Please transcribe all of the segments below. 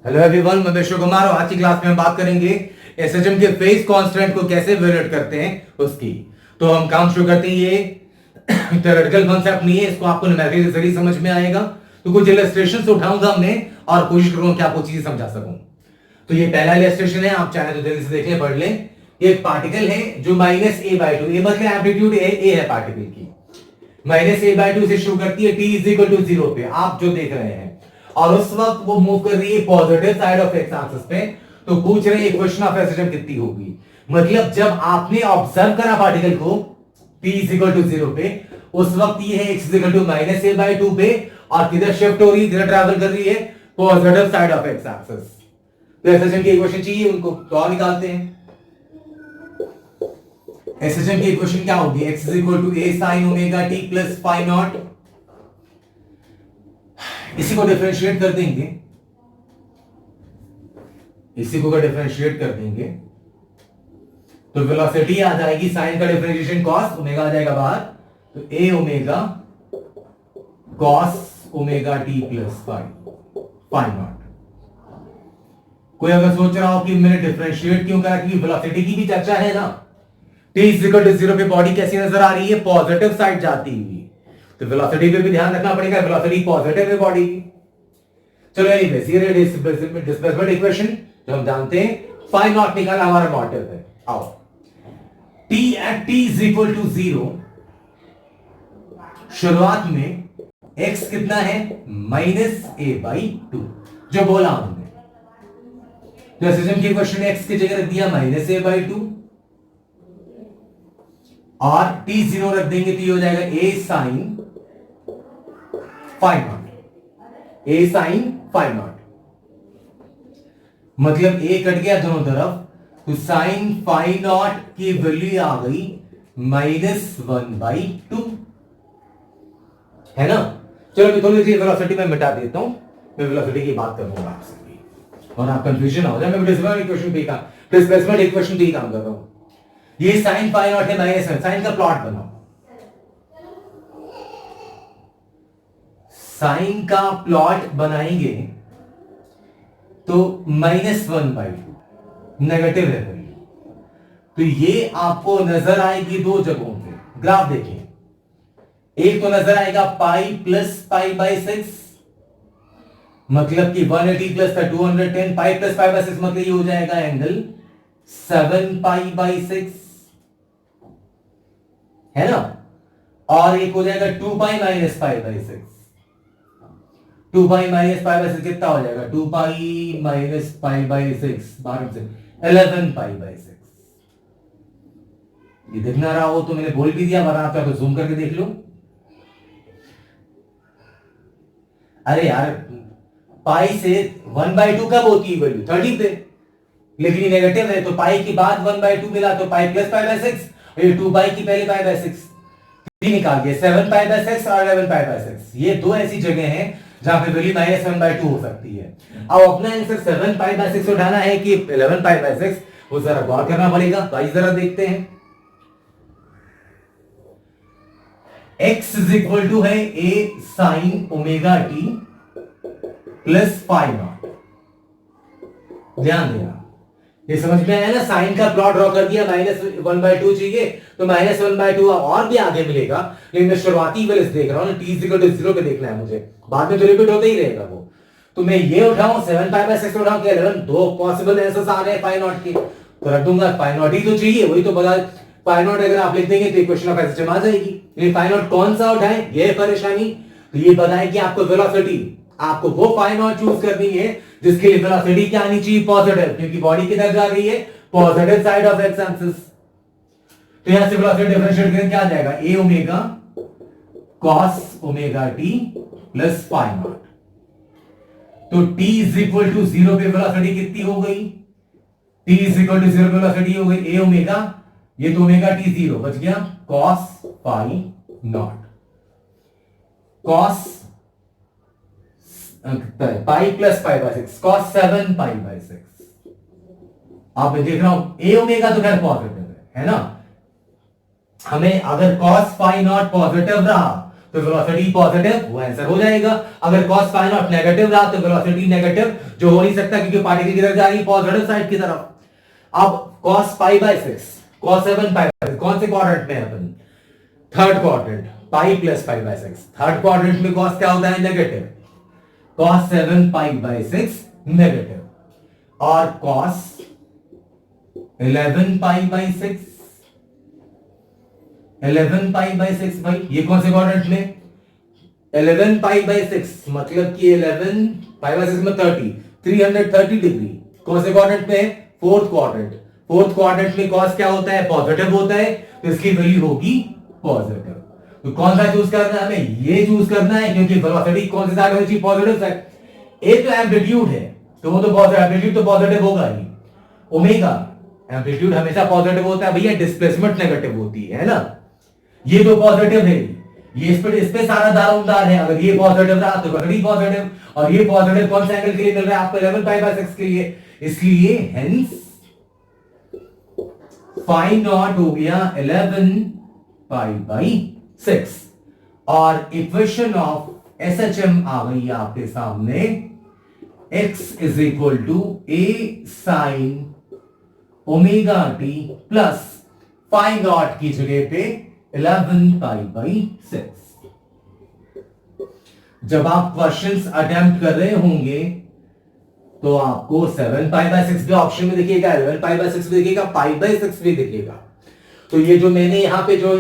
Hello everyone, मैं विश्व कुमार और आज की क्लास में हम बात करेंगे एसएचएम के फेज कांस्टेंट को कैसे इवैल्यूएट करते हैं उसकी। तो हम काम शुरू करते हैं। ये थ्योरेटिकल कांसेप्ट नहीं है, इसको आपको न्यूमेरिकल के जरिए समझ में आएगा। तो कुछ इलस्ट्रेशंस उठाऊंगा हमने और कोशिश करूंगा कि आपको चीजें समझा सकूं। तो ये पहला इलस्ट्रेशन है, आप चाहे तो जल्दी से देख लें, पढ़ लें। ये एक पार्टिकल है जो -a/2, ये मतलब एम्पलीट्यूड a है पार्टिकल की। -a/2 से शुरू करती है, t = 0 पे आप जो देख रहे हैं, और उस वक्त वो मूव कर रही है positive side of x axis पे। तो पूछ रहे हैं इक्वेशन ऑफ एसएचएम कितनी होगी। मतलब जब आपने ऑब्जर्व करा पार्टिकल को t = 0 पे, उस वक्त ये है x = -a/2 पे, और किधर शिफ्ट हो रही है, किधर ट्रैवल कर रही है, positive side of x axis. तो एसएचएम की इक्वेशन चाहिए उनको, तो और निकालते हैं। एसएचएम की इक्वेशन क्या होगी, x = a sin ωt plus phi nought. इसी को डिफरेंशिएट कर देंगे, इसी को डिफरेंशिएट कर देंगे तो वेलोसिटी आ जाएगी, साइन का डिफरेंशिएशन cos ओमेगा आ जाएगा बाहर, तो a omega cos omega t plus phi nought. कोई अगर सोच रहा हो कि मैंने डिफरेंशिएट क्यों करा, क्योंकि वेलोसिटी की भी चर्चा है ना। t = 0 पे बॉडी कैसी नजर आ रही है, पॉजिटिव साइड जाती हुई, तो वेलोसिटी पे भी ध्यान रखना पड़ेगा, वेलोसिटी पॉजिटिव है बॉडी की। चलो एनीवेज, ये डिस्प्लेसमेंट इक्वेशन जो हम जानते हैं, फाइ नॉट निकालना हमारा मोटिव है। आओ, t at t = 0, शुरुआत में x कितना है, -a/2, जो बोला हमने। तो एसएचएम की इक्वेशन x की जगह रख दिया -a/2, और t0 रख देंगे तो ये हो जाएगा a sin phi nought, a sin phi nought. मतलब a कट गया दोनों तरफ, तो sin फाइ नॉट की वैल्यू आ गई -1/2, है ना। चलो अभी थोड़ी सी वेलोसिटी में मिटा देता हूं, मैं वेलोसिटी की बात करूंगा आपसे और आप कंफ्यूजन हो जाए। मैं डिस्प्लेसमेंट इक्वेशन पे ही काम कर रहा हूं। ये sin फाइ नॉट है -1, साइन का प्लॉट बनाओ। साइन का प्लॉट बनाएंगे तो -1/2 नेगेटिव है वैल्यू, तो ये आपको नजर आएगी दो जगहों पे। ग्राफ देखिए, एक तो नजर आएगा पाई प्लस π/6, मतलब कि 180 प्लस 210, पाई प्लस π/6 मतलब ये हो जाएगा एंगल 7π/6, है ना। और एक हो जाएगा 2π - π/6, 2π - π/6 कितना हो जाएगा, 2π - π/6 12 से 11π/6। ये दिख ना रहा हो तो मैंने बोल भी दिया, वरना आप चाहे तो जूम करके देख लो। अरे यार, पाई से 1/2 कब होती है वैल्यू, 30 पे, लेकिन नेगेटिव है तो पाई के बाद 1/2 मिला, तो पाई प्लस π/6, ये 2π की पहले π/6 निकाल दिया, 7π/6 और 11π/6। ये दो ऐसी जगह हैं जहां पे वैल्यू -1/2 हो सकती है। अब अपना आंसर 7π/6 उठाना है कि 11π/6, वो जरा गौर करना पड़ेगा। तो आइए जरा देखते हैं। x = है a sin ωt plus phi nought. ध्यान देना, ये समझ में आया ना। साइन का प्लॉट ड्रॉ कर दिया, -1/2 चाहिए तो -1/2 और भी आगे मिलेगा, लेकिन मैं शुरुआती वैल्यूज देख रहा हूं ना, t = 0 पे देखना है मुझे, बाद में तो रिपीट होता ही रहेगा वो। तो मैं ये उठाऊं 7π/6 उठाऊं कि 11, दो पॉसिबल आंसर्स आ रहे हैं फाइ नॉट के, तो रख दूंगा फाइ नॉट ही तो चाहिए, वही तो बता। फाइ नॉट अगर आप लिख देंगे तो इक्वेशन ऑफ एसएचएम आ जाएगी। लेकिन फाइ नॉट कौन सा उठाएं, ये परेशानी। तो ये बताएं कि आपको वेलोसिटी, आपको वो फाइ नॉट चूज करनी है जिसके लिए वेलोसिटी क्या आनी चाहिए, पॉजिटिव, क्योंकि बॉडी किधर जा रही है, positive side of x axis. तो यहां से वेलोसिटी डिफरेंशिएट करें, क्या आ जाएगा, a omega cos ωt plus phi nought. तो t = 0 पे वेलोसिटी कितनी हो गई, t = 0 पे वेलोसिटी हो गई a ओमेगा, ये तो ओमेगा t0 बच गया, cos phi naught, cos pi plus π/6, cos 7π/6। आप देख रहा हूं a ओमेगा तो खैर पॉजिटिव है ना। हमें अगर cos फाइ नॉट पॉजिटिव रहा तो वेलोसिटी पॉजिटिव, वो आंसर हो जाएगा। अगर cos फाई नॉट नेगेटिव रहा तो वेलोसिटी नेगेटिव, जो हो नहीं सकता क्योंकि पार्टिकल किधर जा रही है, पॉजिटिव साइड की तरफ। अब cos pi by 6, cos 7 pi by 6, कौन से क्वाड्रेंट में है अपन? Third quadrant, pi plus pi by 6। Third quadrant में cos क्या होता है? Negative. cos 7 pi by 6 negative, और cos 11 pi by 6, 11 pi by 6 भाई, ये कौन से क्वाड्रेंट में? 11 पाई बाय 6 मतलब कि 11 पाई बाय 6 में 30, 330 डिग्री। कौन से क्वाड्रेंट में है? Fourth quadrant. फोर्थ क्वाड्रेंट में cos क्या होता है? पॉजिटिव होता है, तो इसकी वैल्यू होगी पॉजिटिव। तो कौन सा चूज करना है हमें? ये चूज करना है, क्योंकि वेलोसिटी कौन सी साइड होनी चाहिए? Positive side. एक तो एम्पलीट्यूड है, तो वो तो पॉजिटिव, एम्पलीट्यूड तो पॉजिटिव होगा ही। ओमेगा एम्पलीट्यूड हमेशा पॉजिटिव होता है भैया, डिस्प्लेसमेंट नेगेटिव होती है ना। ये तो पॉजिटिव है, ये इस पे सारा दारोमदार है। अगर ये पॉजिटिव रहा तो वेलोसिटी पॉजिटिव, और ये पॉजिटिव कौन से एंगल के लिए मिल रहा है आपको? 11 पाई बाय 6 के लिए। इसलिए हेंस फाई नॉट हो गया 11 पाई बाई 6, और इक्वेशन ऑफ SHM आ गई आपके सामने, x is equal to a sine omega t plus phi nought की जगह पे 11 पाई बाई 6। जब आप क्वेश्चंस अटेम्प्ट कर रहे होंगे तो आपको 7 पाई बाय 6 भी ऑप्शन में दिखेगा, 11 पाई बाय 6 भी दिखेगा, पाई बाय 6 भी दिखेगा। तो ये जो मैंने यहाँ पे जो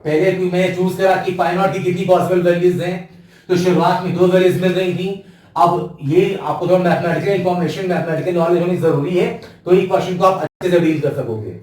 पहले मैंने चूज करा कि फाई नॉट की कितनी पॉसिबल वैल्यूज हैं, तो शुरुआत में 2 वैल्यूज मिल रही थी। अब ये आपको थोड़ा मैथमेटिकल इंफॉर्मेशन, मैथमेटिकल नॉलेज होनी जरूरी है, तो ये क्वेश्चन को आप अच्छे से डील कर सकोगे।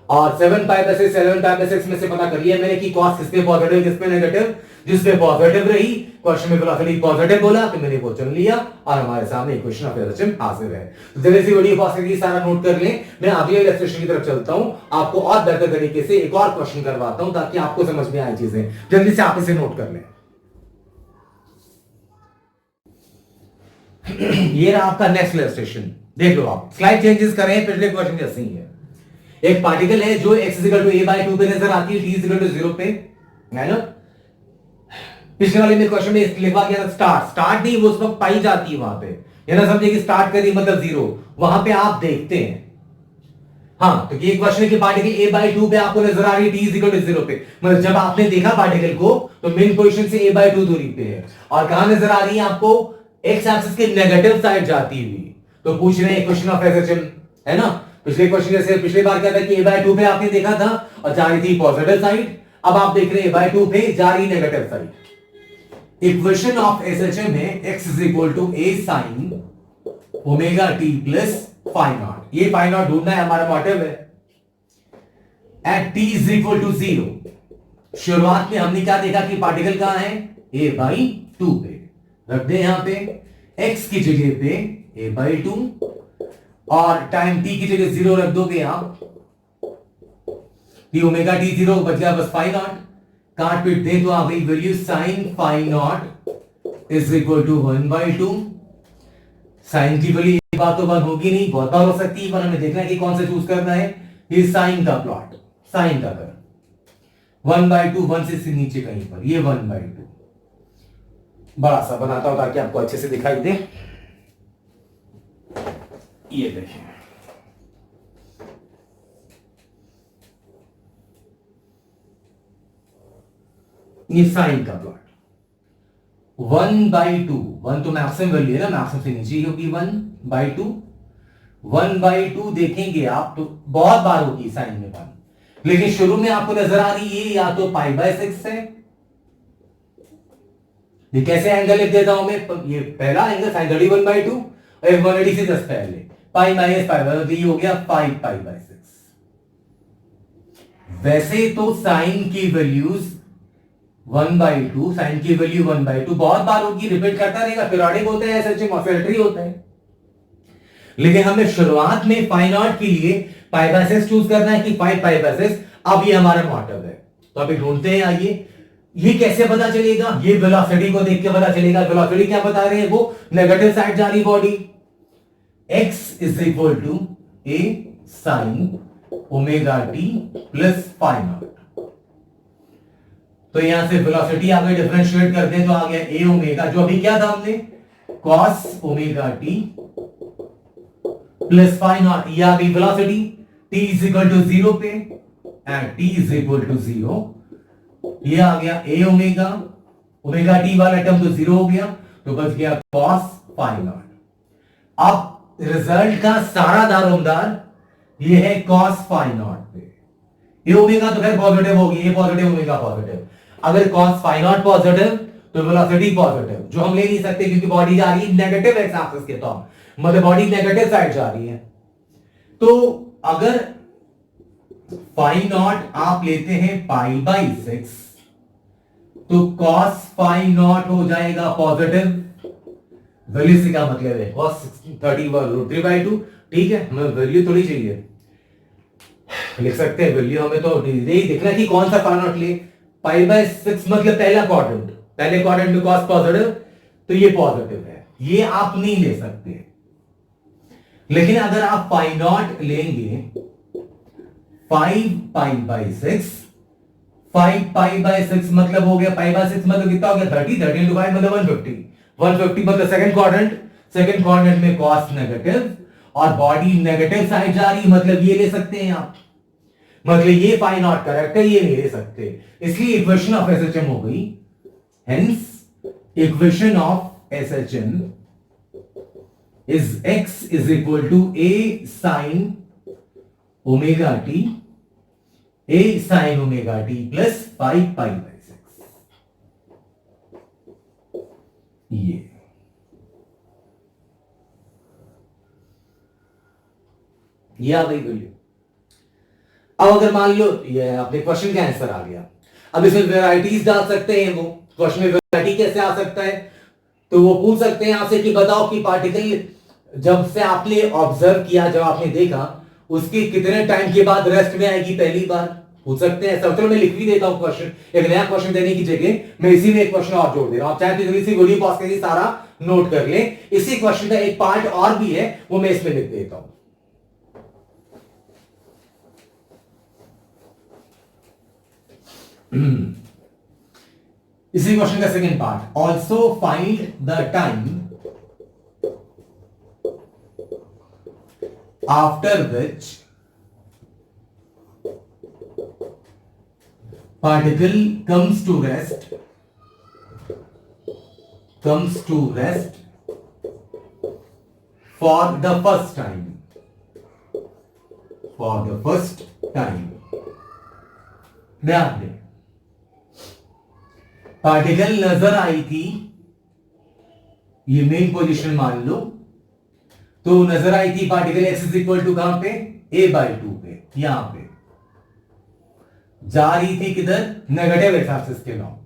और 7 पाई बाय 6, 7 पाई बाय 6 में से पता कर लिया मैंने कि cos किस पे पॉजिटिव, किस पे नेगेटिव। जिस पे पॉजिटिव रही, क्वेश्चन में वेलोसिटी पॉजिटिव बोला, तो मैंने वो चुन लिया, और हमारे सामने इक्वेशन ऑफ SHM हाजिर है। तो जल्दी से वीडियो पॉज करके सारा नोट कर लें। मैं अगले इलस्ट्रेशन की तरफ चलता हूं, आपको और बेहतर तरीके से एक और क्वेश्चन करवाता हूं, ताकि आपको समझ में आए चीजें। जल्दी से आप इसे नोट कर लें। ये रहा आपका नेक्स्ट इलस्ट्रेशन, देख लो आप, स्लाइड चेंजेस करें, पिछले क्वेश्चन जैसे ही है। एक पार्टिकल है जो x इक्वल टू a/2 पे नजर आती है, t इक्वल टू 0 पे, है ना। पिछले वाले में क्वेश्चन में लिखा गया स्टार्ट, स्टार्ट नहीं, वो उस वक्त पाई जाती है वहां पे, ये ना समझे कि स्टार्ट करी मतलब 0, वहां पे आप देखते हैं। हाँ, तो ये क्वेश्चन है कि पार्टिकल a/2 पे आपको नजर आ रही है, t इक्वल टू 0 पे, मतलब जब आपने देखा पार्टिकल को तो मेन पोजीशन से a/2 दूरी पे है, और कहां नजर आ रही है आपको? x एक्सिस के नेगेटिव साइड जाती हुई। तो पूछ रहे हैं इक्वेशन ऑफ SHM, है ना। पिछले क्वेश्चन जैसे पिछली बार क्या था कि a/2 पे आपने देखा था और जा रही थी पॉजिटिव साइड, अब आप देख रहे हैं a/2 पे जा रही negative side. Equation of SHM है x is equal to a sine omega t plus phi nought. ये फाई नॉट ढूंढना है, हमारा मोटिव है। At t is equal to 0, शुरुआत में हमने क्या देखा कि पार्टिकल कहां है? a/2 पे, रख दे यहां पे x की जगह पे a/2, और टाइम t की जगह 0 रख दोगे आप, t ओमेगा t 0 बच गया बस फाई नॉट। काट पीट दे तो आ गई value sine phi nought is equal to 1/2। Sine की वैल्यू एक बार तो 1 होगी नहीं, बहुत बार हो सकती है, पर हमें देखना है कि कौन सा चूज करना है। ये साइन का प्लॉट, साइन का कर 1/2, 1 से नीचे कहीं पर, ये 1/2 बड़ा सा बनाता हूं ताकि आपको अच्छे से दिखाई दे। ये देखिए, ये साइन का प्लॉट 1/2, 1 तो मैक्सिमम वैल्यू है ना, मैक्सिमम से नीचे होगी 1/2। 1/2 देखेंगे आप तो बहुत बार होगी साइन में 1, लेकिन शुरू में आपको नजर आ रही है या तो पाई बाय 6 है। ये कैसे एंगल लिख देता हूं मैं, ये पहला एंगल साइन 1/2 और 180 से जस्ट पहले पाई माइनस पाई बाय, तो ये हो गया 5 पाई बाय 6। वैसे तो साइन की वैल्यूज 1/2, साइन की वैल्यू 1/2 बहुत बार होगी, रिपीट करता रहेगा, पीरियोडिक होते हैं, SHM ऑसिलेटरी होते हैं। लेकिन हमें शुरुआत में फाई नॉट के लिए पाई बाय 6 चूज करना है कि 5 पाई बाय 6। अब ये हमारा मोटिव है, तो अभी ढूंढते हैं। आइए, ये कैसे पता चलेगा? ये वेलोसिटी को देख के पता चलेगा। वेलोसिटी क्या बता रहे हैं? वो नेगेटिव साइड जा रही body. x is equal to a sine omega t plus phi nought. तो यहां से वेलोसिटी आ गई, डिफरेंशिएट करते हैं तो आ गया ए ओमेगा, जो अभी क्या था हमने cos omega t plus phi nought, ये आ गई velocity t is equal to 0 पे and t is equal to 0, ये आ गया ए ओमेगा, ओमेगा टी वाला टर्म तो 0 हो गया, तो बच गया कॉस फाई नॉट। अब रिजल्ट का सारा दारोमदार ये है कॉस फाई नॉट पे, ये ओमेगा तो खैर पॉजिटिव होगी, ये पॉजिटिव ओमेगा पॉजिटिव, अगर कॉस फाई नॉट पॉजिटिव तो वेलोसिटी पॉजिटिव, जो हम ले नहीं सकते क्योंकि बॉडी जा रही है नेगेटिव एक्स एक्सिस के तरफ, मतलब बॉडी नेगेटिव साइड जा रही है। तो अगर फाई नॉट आप लेते हैं पाई बाई 6 तो कॉस फाई नॉट हो जाएगा पॉजिटिव, वैल्यू से क्या मतलब है कॉस 30√3/2, ठीक है, हमें वैल्यू थोड़ी चाहिए, लिख सकते हैं वैल्यू, हमें तो यही देखना कि कौन सा फाई नॉट ले, पाई बाई 6 मतलब पहला क्वाड्रेंट, पहले क्वाड्रेंट में कॉस पॉजिटिव तो ये पॉजिटिव है, ये आप नहीं ले सकते। लेकिन अगर आप पाई नॉट लेंगे 5 पाई बाई 6, 5 पाई बाई 6 मतलब हो गया, पाई बाई 6 मतलब कितना हो गया 30, 30 into 5 मतलब 150, 150 मतलब सेकंड क्वाड्रेंट में कॉस नेगेटिव और बॉडी नेगेटिव साइड जा रही, मतलब ये ले सकते हैं आप, मतलब ये फाई नॉट करेक्ट है, ये नहीं ले सकते, इसलिए इक्वेशन ऑफ एसएचएम हो गई, hence equation of SHM is x is equal to a sin omega t, a sin omega t plus 5 pi by 6, ये आ गई वैल्यू। अब अगर मान लो ये अपने क्वेश्चन का आंसर आ गया, अब इसमें वेराइटीज डाल सकते हैं, वो क्वेश्चन में वेराइटी कैसे आ सकता है, तो वो पूछ सकते हैं आपसे कि बताओ कि पार्टिकल जब से आपने ऑब्जर्व किया, जब आपने देखा, उसके कितने टाइम के बाद रेस्ट में आएगी, पहली बार पूछ सकते हैं। चलो मैं लिख भी देता हूं क्वेश्चन, एक नया क्वेश्चन देने की जगह मैं इसी में एक क्वेश्चन और जोड़ दे रहा हूं, चाहे तो जल्दी से वीडियो पॉज करके सारा नोट कर ले, इसी क्वेश्चन का एक पार्ट और भी है वो मैं इसमें लिख देता हूं। इसी क्वेश्चन का second part, also find the time after which particle comes to rest for the first time, ध्यान दें, पार्टिकल नजर आई थी, ये मेन पोजीशन मान लो, तो नजर आई थी particle x is equal to कहां पे a/2 पे, यहां पे जा रही थी किधर नेगेटिव एक्स एक्सिस के नाउ,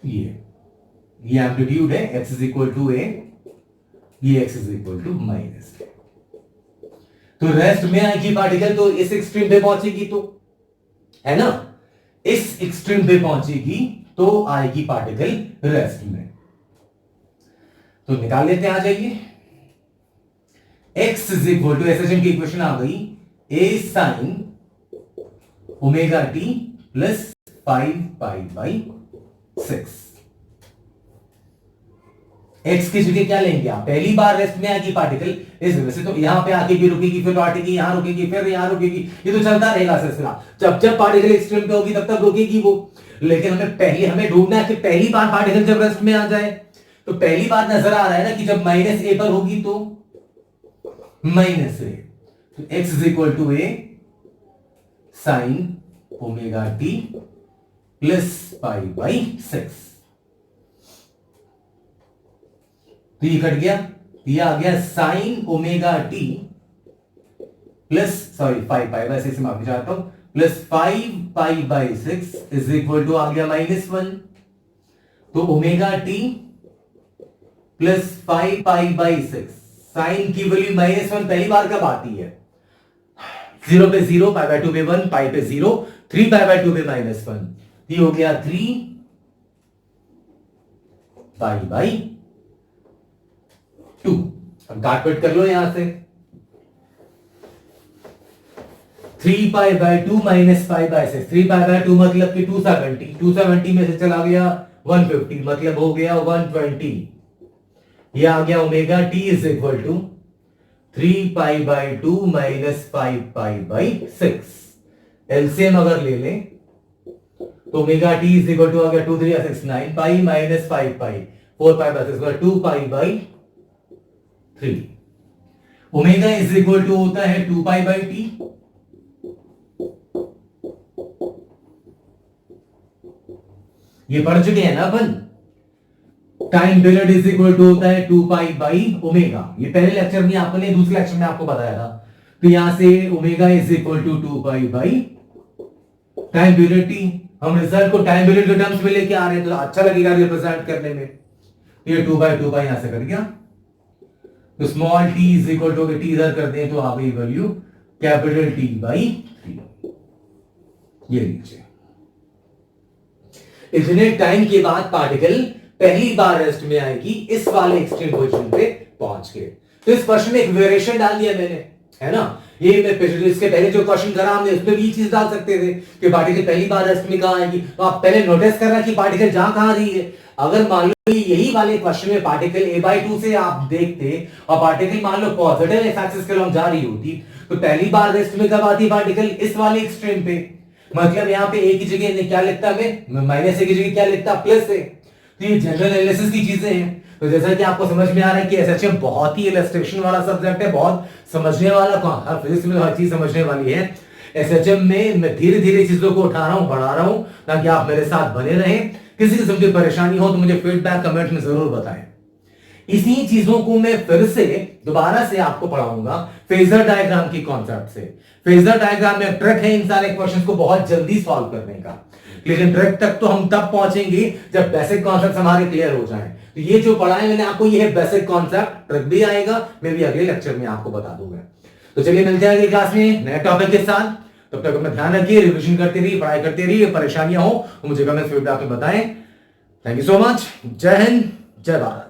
ये एम्पलीट्यूड है, x is equal to a, ये x is equal to minus, तो रेस्ट में आएगी पार्टिकल, तो इस एक्सट्रीम पे पहुंचेगी, तो है ना, इस एक्सट्रीम पे पहुंचेगी तो आएगी पार्टिकल रेस्ट में, तो निकाल लेते हैं, आ जाइए, x is equal to SHM की इक्वेशन आ गई a sin omega t plus 5 pi by 6, x की जगह क्या लेंगे आप, पहली बार रेस्ट में आएगी पार्टिकल, इस वजह से तो यहां पे आके भी रुकेगी, फिर लौटेगी, यहां रुकेगी, फिर यहां रुकेगी, ये तो चलता रहेगा सिलसिला, जब जब पार्टिकल एक्सट्रीम पे होगी तब तक रुकेगी वो, लेकिन हमें ढूंढना है कि पहली बार पार्टिकल जब रेस्ट में आ जाए, तो पहली बार नजर आ रहा है ना कि जब माइनस a पर होगी तो माइनस ए, तो x is equal to A sine omega t plus pi by 6, तो ये कट गया, ये आ गया sine omega t plus, sorry 5 pi by 6 से माफी चाहता हूं, plus 5 pi by 6 is equal to आ गया -1, तो omega t plus 5 pi by 6, sine की वैल्यू -1 पहली बार कब आती है, 0 पे 0, पाई बाई 2 पे 1, पाई पे 0, 3 पाई बाई 2 पे -1, ये हो गया 3 पाई बाई 2, अब काट पीट कर लो यहां से, 3π/2 माइनस 5/6। 3π/2 मतलब कि 270, 270 में से चला गया 150, मतलब हो गया 120। ये आ गया omega t is equal to 3π/2 minus 5π/6। LCM अगर ले लें तो omega t is equal to आ गया 2 3 6 9 pi minus 5π 4π/6 2π/3। Omega is equal to होता है 2π/t। ये पढ़ चुके हैं ना अपन। Time period is equal to होता है 2π/ओमेगा। ये पहले लेक्चर में आपने दूसरे लेक्चर में आपको बताया था। तो यहां से omega is equal to 2π/ time period T. हम रिजल्ट को टाइम पीरियड के टर्म्स में लेके आ रहे हैं तो अच्छा लगेगा रिप्रेजेंट करने में। तो ये 2/2 यहां से कर गया। तो small t is equal to T इधर कर दें तो आ गई वैल्यू कैपिटल T/3। ये लीजिए। इतने टाइम के बाद पार्टिकल पहली बार रेस्ट में आएगी इस वाले एक्सट्रीम पोजीशन पे पहुंच के। तो इस प्रश्न में एक वेरिएशन डाल दिया मैंने, है ना। ये मैं इसके पहले जो क्वेश्चन करा हमने उसमें भी चीज डाल सकते थे कि पार्टिकल पहली बार रेस्ट में कहां आएगी। तो आप पहले नोटिस करना कि पार्टिकल जा कहां रही है। अगर मान लो यही वाले क्वेश्चन में पार्टिकल a/2 से आप देखते और पार्टिकल मान लो पॉजिटिव एक्स एक्सिस के लॉन्ग जा रही होती तो पहली बार रेस्ट में कब आती पार्टिकल? इस वाले एक्सट्रीम पे। मतलब यहाँ पे ए की जगह क्या लिखता मैं माइनस ए की जगह क्या लिखता प्लस ए। तो ये जनरल एनालिसिस की चीजें हैं। तो जैसा कि आपको समझ में आ रहा है कि एसएचएम बहुत ही इलस्ट्रेशन वाला सब्जेक्ट है, बहुत समझने वाला, हर फिजिक्स में हर चीज समझने वाली है। एसएचएम में मैं धीरे धीरे चीजों को उठा रहा हूं, बढ़ा रहा हूं ताकि आप मेरे साथ बने रहें। किसी किस्म की परेशानी हो तो मुझे फीडबैक कमेंट में जरूर बताएं। इसी चीजों को मैं फिर से दोबारा से आपको पढ़ाऊंगा फेजर डायग्राम की कॉन्सेप्ट से। फेजर डायग्राम में ट्रिक है इन सारे क्वेश्चंस को बहुत जल्दी सॉल्व करने का, लेकिन ट्रिक तक तो हम तब पहुंचेंगे जब बेसिक कॉन्सेप्ट हमारे क्लियर हो जाएं। तो ये जो पढ़ा है मैंने आपको, ये है बेसिक कॉन्सेप्ट। ट्रिक भी आएगा, मैं भी अगले लेक्चर में आपको बता दूंगा। तो चलिए मिलते हैं अगली क्लास में नए टॉपिक के साथ। तब तक अपना ध्यान रखिए, रिविजन करते रहिए, पढ़ाई करते रहिए। परेशानियां हो तो मुझे कमेंट फीडबैक में बताएं। Thank you so much. जय हिंद, जय भारत।